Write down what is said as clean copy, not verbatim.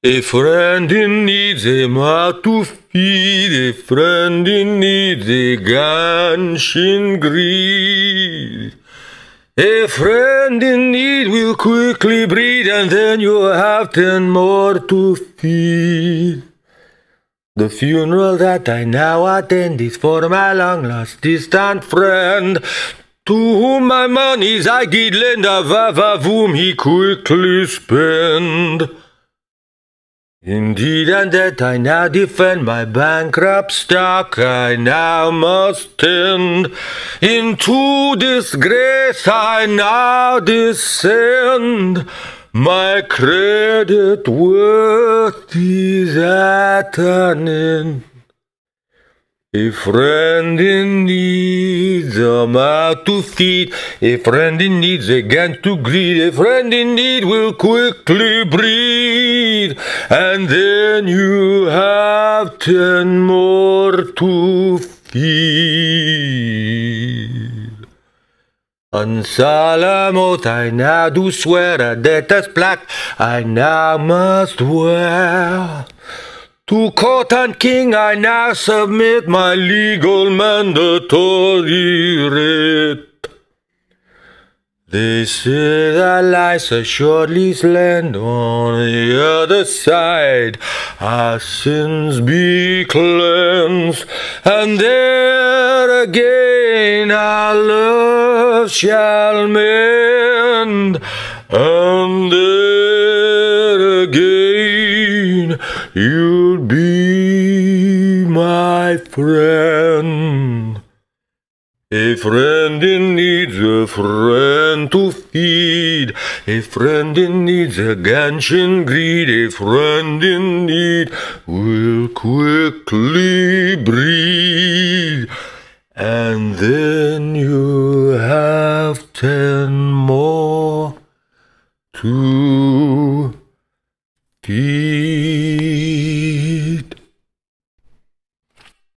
A friend in need, a mouth to feed, a friend in need, a ganchen greed. A friend in need will quickly breed, and then you have 10 more to feed. The funeral that I now attend is for my long-lost distant friend, to whom my monies I did lend, of whom he quickly spend. Indeed, and that I now defend my bankrupt stock, I now must tend. Into disgrace I now descend. My credit worth is at an end. A friend in need, a mouth to feed. A friend in need, a gang to greet. A friend in need will quickly breed, and then you have 10 more to feed. On solemn oath I now do swear, a debtor's plaque I now must wear. To court and king I now submit my legal mandatory writ. They say that lies assuredly land, on the other side our sins be cleansed, and there again our love shall mend, and there again you'll be my friend. A friend in need, a friend to feed. A friend in need, a ganchen greed. A friend in need will quickly breed, and then you have 10 more to feed.